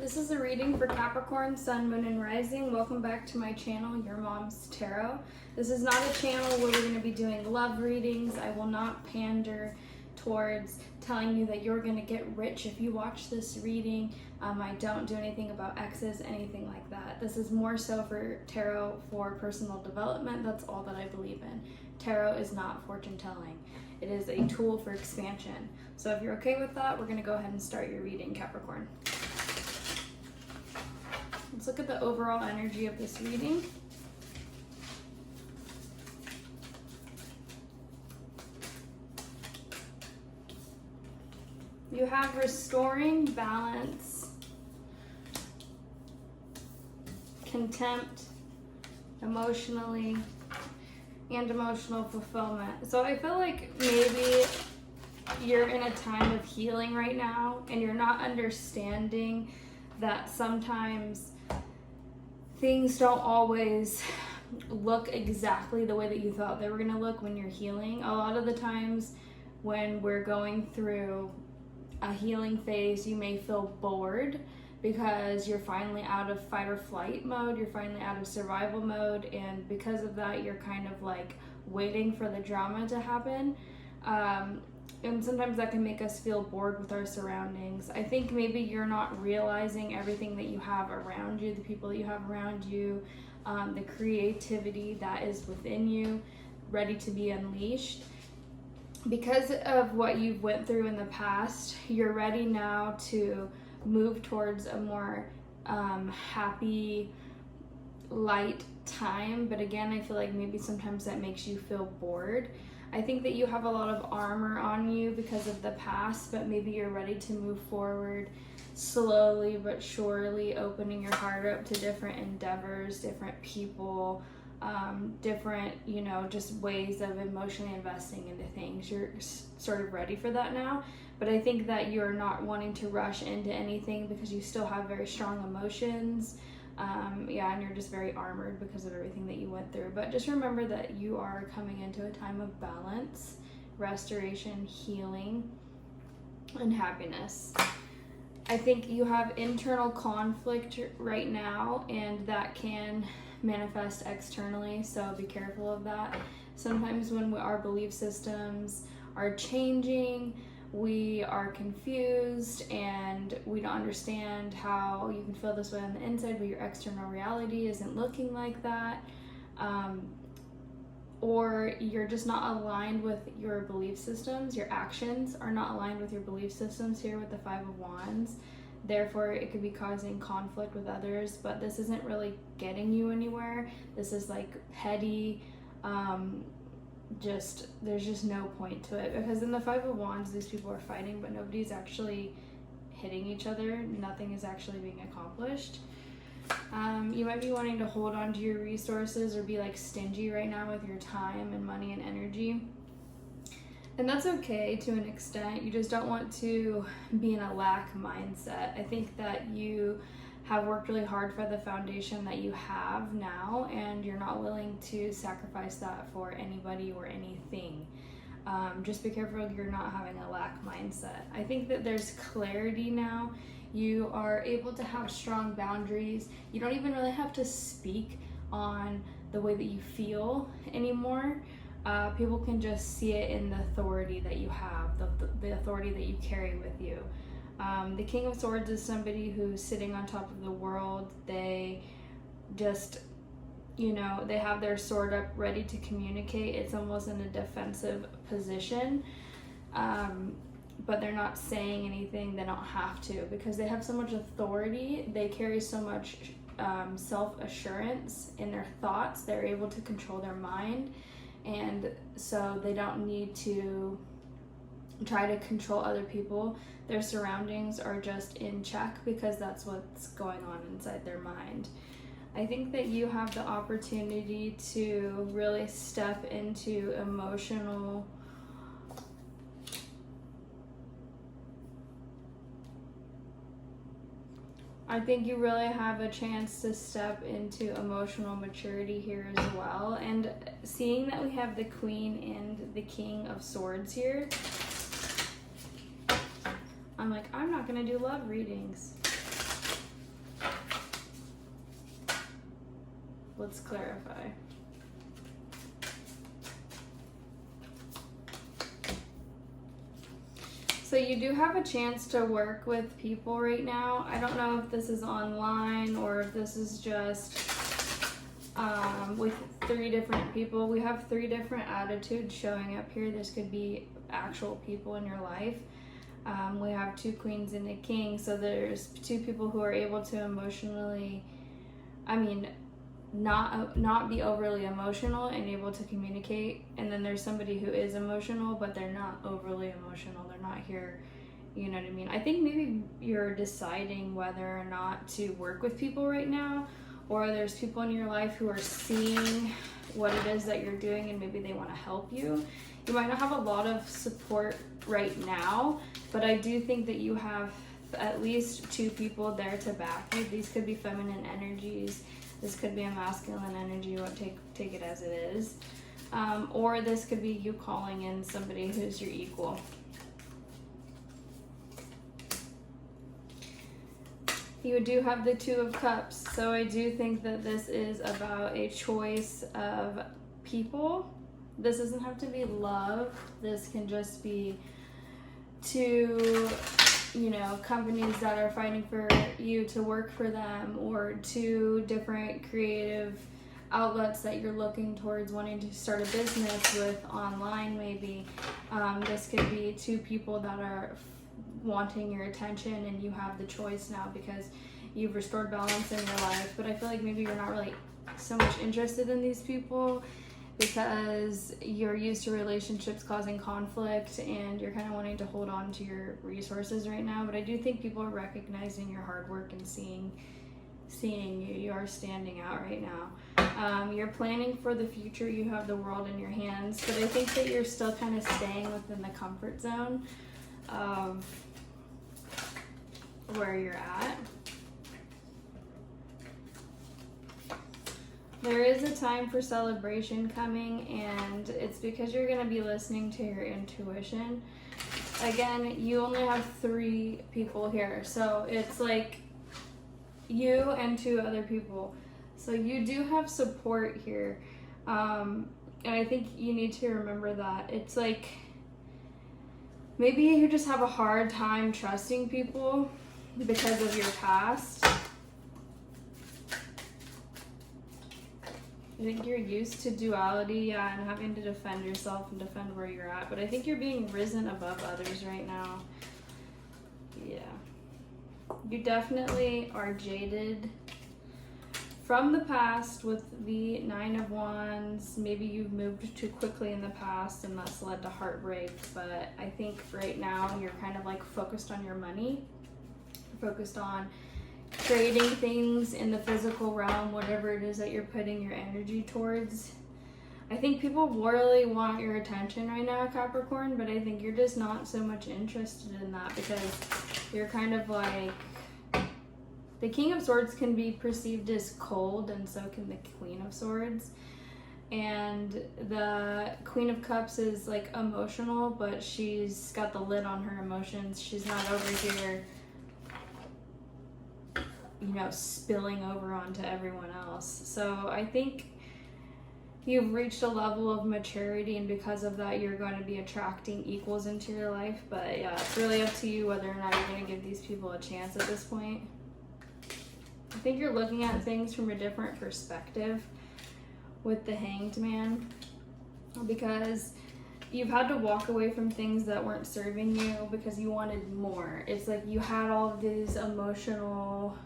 This is a reading for Capricorn, Sun, Moon, and Rising. Welcome back to my channel, Your Mom's Tarot. This is not a channel where we're going to be doing love readings. I will not pander towards telling you that you're going to get rich if you watch this reading. I don't do anything about exes, anything like that. This is more so for tarot for personal development. That's all that I believe in. Tarot is not fortune telling. It is a tool for expansion. So if you're okay with that, we're going to go ahead and start your reading, Capricorn. Let's look at the overall energy of this reading. You have restoring balance, contempt, emotionally, and emotional fulfillment. So I feel like maybe you're in a time of healing right now and you're not understanding that sometimes things don't always look exactly the way that you thought they were going to look when you're healing. A lot of the times when we're going through a healing phase, you may feel bored because you're finally out of fight or flight mode, you're finally out of survival mode, and because of that you're kind of like waiting for the drama to happen. And sometimes that can make us feel bored with our surroundings. I think maybe you're not realizing everything that you have around you, the people that you have around you, the creativity that is within you, ready to be unleashed. Because of what you've went through in the past, you're ready now to move towards a more happy, light time. But again, I feel like maybe sometimes that makes you feel bored. I think that you have a lot of armor on you because of the past, but maybe you're ready to move forward slowly but surely, opening your heart up to different endeavors, different people, different, just ways of emotionally investing into things. You're sort of ready for that now, but I think that you're not wanting to rush into anything because you still have very strong emotions. And you're just very armored because of everything that you went through. But just remember that you are coming into a time of balance, restoration, healing, and happiness. I think you have internal conflict right now, and that can manifest externally, so be careful of that. Sometimes when our belief systems are changing, we are confused and we don't understand how you can feel this way on the inside but your external reality isn't looking like that, or you're just not aligned with your belief systems. Your actions are not aligned with your belief systems here with the Five of Wands. Therefore, it could be causing conflict with others, but this isn't really getting you anywhere. This is like petty, there's just no point to it, because in the Five of Wands these people are fighting but nobody's actually hitting each other. Nothing is actually being accomplished. You might be wanting to hold on to your resources or be like stingy right now with your time and money and energy, and that's okay to an extent. You just don't want to be in a lack mindset. I think that you have worked really hard for the foundation that you have now, and you're not willing to sacrifice that for anybody or anything. Just be careful you're not having a lack mindset. I think that there's clarity now. You are able to have strong boundaries. You don't even really have to speak on the way that you feel anymore. People can just see it in the authority that you have, the authority that you carry with you. The King of Swords is somebody who's sitting on top of the world. They just, they have their sword up ready to communicate. It's almost in a defensive position, but they're not saying anything. They don't have to because they have so much authority. They carry so much self-assurance in their thoughts. They're able to control their mind, and so they don't need to try to control other people. Their surroundings are just in check because that's what's going on inside their mind. I think that you have the opportunity to really step into emotional I think you really have a chance to step into emotional maturity here as well. And seeing that we have the Queen and the King of Swords here, I'm like, I'm not gonna do love readings. let's clarify. So you do have a chance to work with people right now. I don't know if this is online or if this is just with 3 different people. We have 3 different attitudes showing up here. This could be actual people in your life. We have 2 queens and a king, so there's 2 people who are able to emotionally, not be overly emotional and able to communicate, and then there's somebody who is emotional but they're not overly emotional. They're not here, you know what I mean? I think maybe you're deciding whether or not to work with people right now, or there's people in your life who are seeing what it is that you're doing and maybe they want to help you. You might not have a lot of support right now, but I do think that you have at least 2 people there to back you. These could be feminine energies. This could be a masculine energy. You want to take it as it is. Or this could be you calling in somebody who's your equal. You do have the 2 of Cups, so I do think that this is about a choice of people. This doesn't have to be love. This can just be 2, companies that are fighting for you to work for them, or 2 different creative outlets that you're looking towards wanting to start a business with online maybe. This could be 2 people that are wanting your attention, and you have the choice now because you've restored balance in your life. But I feel like maybe you're not really so much interested in these people because you're used to relationships causing conflict and you're kind of wanting to hold on to your resources right now. But I do think people are recognizing your hard work and seeing you. You are standing out right now. You're planning for the future. You have the world in your hands, but I think that you're still kind of staying within the comfort zone of where you're at. There is a time for celebration coming, and it's because you're going to be listening to your intuition. Again, you only have 3 people here, so it's like you and 2 other people. So you do have support here. And I think you need to remember that. It's like maybe you just have a hard time trusting people because of your past. I think you're used to duality, and having to defend yourself and defend where you're at. But I think you're being risen above others right now. Yeah. You definitely are jaded from the past with the 9 of Wands. Maybe you've moved too quickly in the past and that's led to heartbreak. But I think right now you're kind of like focused on your money, focused on creating things in the physical realm, whatever it is that you're putting your energy towards. I think people really want your attention right now, Capricorn, but I think you're just not so much interested in that because you're kind of like, the King of Swords can be perceived as cold, and so can the Queen of Swords. And the Queen of Cups is like emotional, but she's got the lid on her emotions. She's not over here spilling over onto everyone else. So I think you've reached a level of maturity, and because of that you're going to be attracting equals into your life. But yeah, it's really up to you whether or not you're going to give these people a chance at this point. I think you're looking at things from a different perspective with the Hanged Man, because you've had to walk away from things that weren't serving you because you wanted more. It's like you had all of these emotional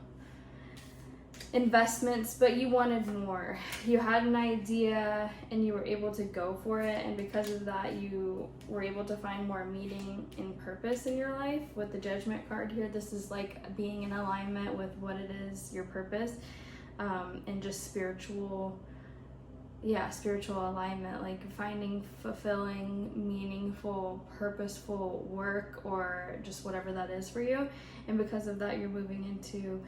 investments, but you wanted more. You had an idea and you were able to go for it, and because of that you were able to find more meaning and purpose in your life. With the Judgment card here, this is like being in alignment with what it is, your purpose, and just spiritual alignment, like finding fulfilling, meaningful, purposeful work, or just whatever that is for you. And because of that you're moving into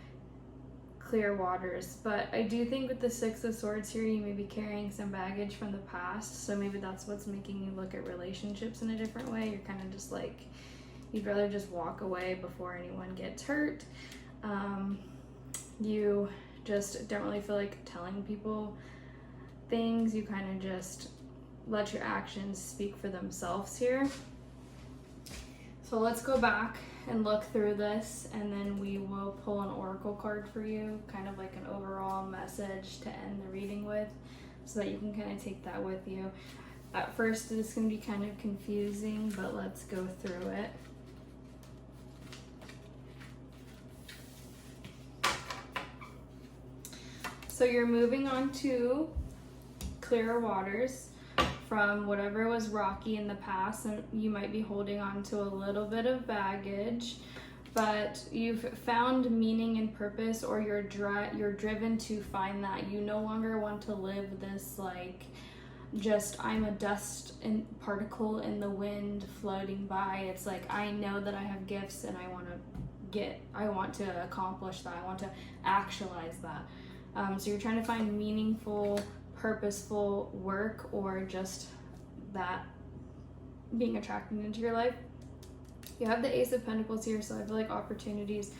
clear waters. But I do think with the 6 of Swords here, you may be carrying some baggage from the past, so maybe that's what's making you look at relationships in a different way. You're kind of just like, you'd rather just walk away before anyone gets hurt. You just don't really feel like telling people things. You kind of just let your actions speak for themselves here. So let's go back and look through this, and then we will pull an oracle card for you, kind of like an overall message to end the reading with, so that you can kind of take that with you. At first it's going to be kind of confusing, but let's go through it. So you're moving on to clearer waters from whatever was rocky in the past, and you might be holding on to a little bit of baggage, but you've found meaning and purpose, or you're driven to find that. You no longer want to live this like just I'm a dust and particle in the wind floating by. It's like, I know that I have gifts and I want to accomplish that. I want to actualize that. So you're trying to find meaningful, purposeful work, or just that being attracted into your life. You have the Ace of Pentacles here, so I feel like opportunities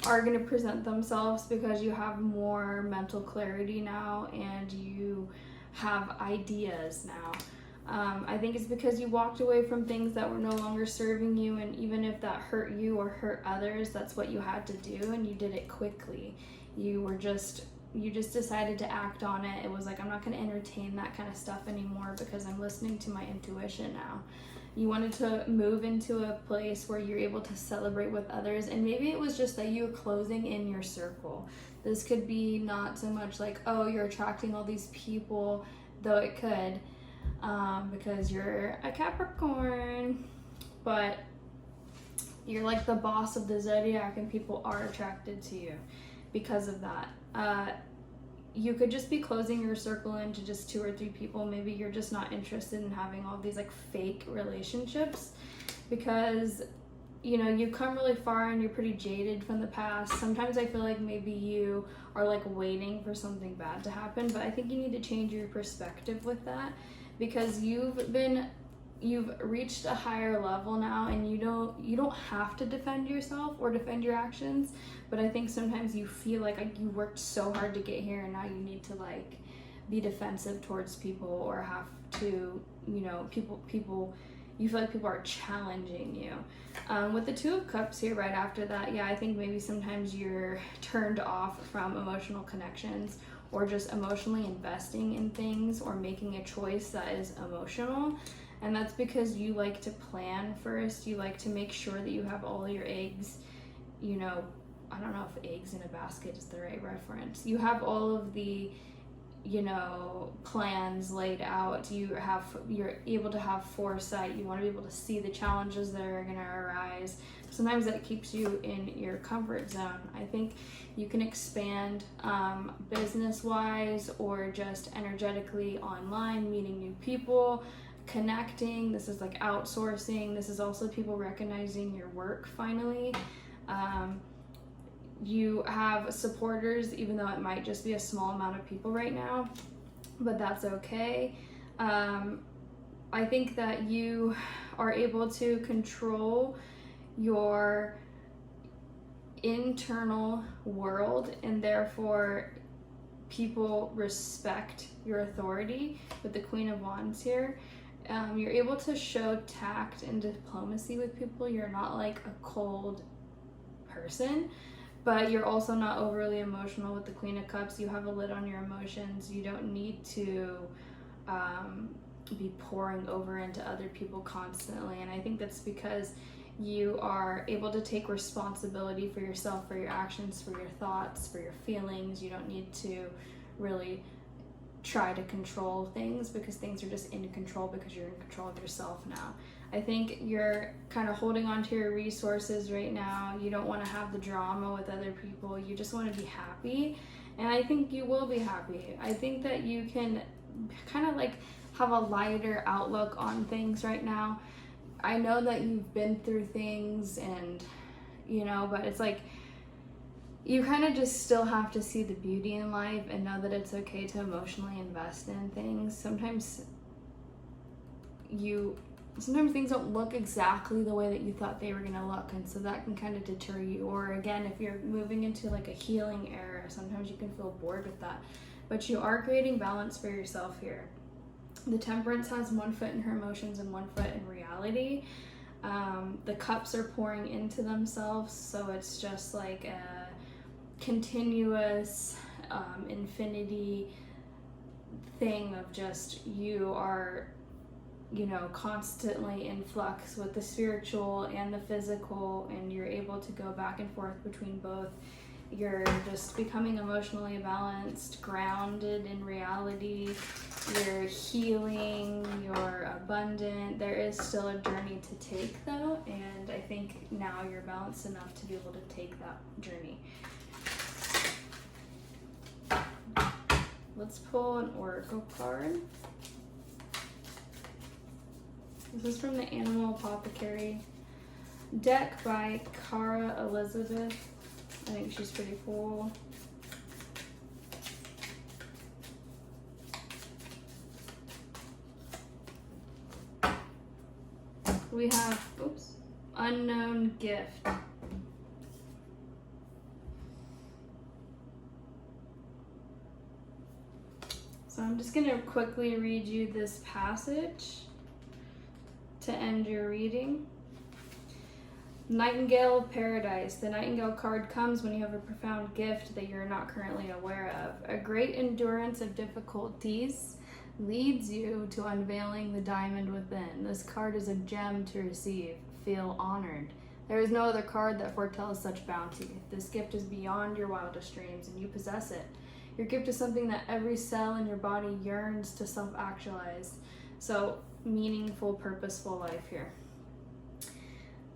are going to present themselves because you have more mental clarity now and you have ideas now. I think it's because you walked away from things that were no longer serving you, and even if that hurt you or hurt others, that's what you had to do, and you did it quickly. You just decided to act on it. It was like, I'm not going to entertain that kind of stuff anymore because I'm listening to my intuition now. You wanted to move into a place where you're able to celebrate with others, and maybe it was just that you were closing in your circle. This could be not so much like, oh, you're attracting all these people, though it could, because you're a Capricorn, but you're like the boss of the zodiac and people are attracted to you because of that. You could just be closing your circle into just 2 or 3 people. Maybe you're just not interested in having all these like fake relationships because, you know, you've come really far and you're pretty jaded from the past. Sometimes I feel like maybe you are like waiting for something bad to happen, but I think you need to change your perspective with that, because you've reached a higher level now, and you don't have to defend yourself or defend your actions, but I think sometimes you feel like you worked so hard to get here and now you need to like be defensive towards people, or have to, you know, you feel like people are challenging you. With the 2 of Cups here right after that, yeah, I think maybe sometimes you're turned off from emotional connections, or just emotionally investing in things, or making a choice that is emotional. And that's because you like to plan first. You like to make sure that you have all your eggs, you know, I don't know if eggs in a basket is the right reference. You have all of the, you know, plans laid out. You're able to have foresight. You want to be able to see the challenges that are going to arise. Sometimes that keeps you in your comfort zone. I think you can expand business-wise, or just energetically online, meeting new people, connecting. This is like outsourcing. This is also people recognizing your work finally. You have supporters, even though it might just be a small amount of people right now, but that's okay. I think that you are able to control your internal world, and therefore people respect your authority. With the Queen of Wands here, you're able to show tact and diplomacy with people. You're not like a cold person, but you're also not overly emotional. With the Queen of Cups, you have a lid on your emotions. You don't need to be pouring over into other people constantly, and I think that's because you are able to take responsibility for yourself, for your actions, for your thoughts, for your feelings. You don't need to really try to control things, because things are just in control because you're in control of yourself now. I think you're kind of holding on to your resources right now. You don't want to have the drama with other people. You just want to be happy, and I think you will be happy. I think that you can kind of like have a lighter outlook on things right now. I know that you've been through things, and you know, but it's like you kind of just still have to see the beauty in life and know that it's okay to emotionally invest in things. Sometimes you sometimes things don't look exactly the way that you thought they were going to look, and so that can kind of deter you. Or again, if you're moving into like a healing era, sometimes you can feel bored with that, but you are creating balance for yourself here. The Temperance has one foot in her emotions and one foot in reality. The cups are pouring into themselves, so it's just like a continuous infinity thing of just, you are, you know, constantly in flux with the spiritual and the physical, and you're able to go back and forth between both. You're just becoming emotionally balanced, grounded in reality, you're healing, you're abundant. There is still a journey to take though, and I think now you're balanced enough to be able to take that journey. Let's pull an oracle card. This is from the Animal Apothecary deck by Cara Elizabeth. I think she's pretty cool. We have, unknown gift. So I'm just going to quickly read you this passage to end your reading. Nightingale of Paradise. The Nightingale card comes when you have a profound gift that you're not currently aware of. A great endurance of difficulties leads you to unveiling the diamond within. This card is a gem to receive. Feel honored. There is no other card that foretells such bounty. This gift is beyond your wildest dreams, and you possess it. Your gift is something that every cell in your body yearns to self-actualize. So, meaningful, purposeful life here.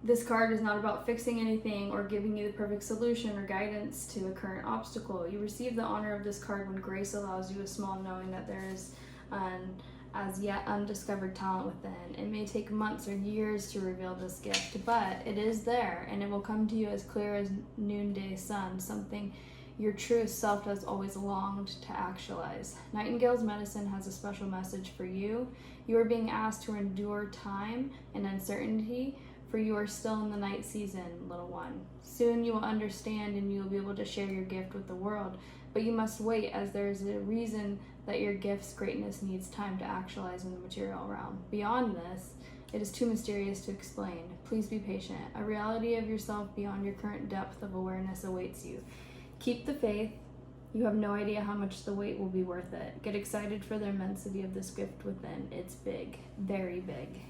This card is not about fixing anything or giving you the perfect solution or guidance to a current obstacle. You receive the honor of this card when grace allows you a small knowing that there is an as yet undiscovered talent within. It may take months or years to reveal this gift, but it is there, and it will come to you as clear as noonday sun, something your truest self has always longed to actualize. Nightingale's medicine has a special message for you. You are being asked to endure time and uncertainty, for you are still in the night season, little one. Soon you will understand and you will be able to share your gift with the world, but you must wait, as there is a reason that your gift's greatness needs time to actualize in the material realm. Beyond this, it is too mysterious to explain. Please be patient. A reality of yourself beyond your current depth of awareness awaits you. Keep the faith. You have no idea how much the wait will be worth it. Get excited for the immensity of this gift within. It's big, very big.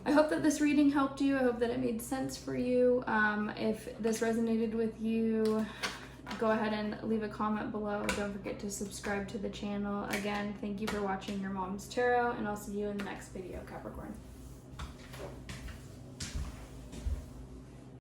I hope that this reading helped you. I hope that it made sense for you. If this resonated with you, go ahead and leave a comment below. Don't forget to subscribe to the channel. Again, thank you for watching Your Mom's Tarot, and I'll see you in the next video, Capricorn.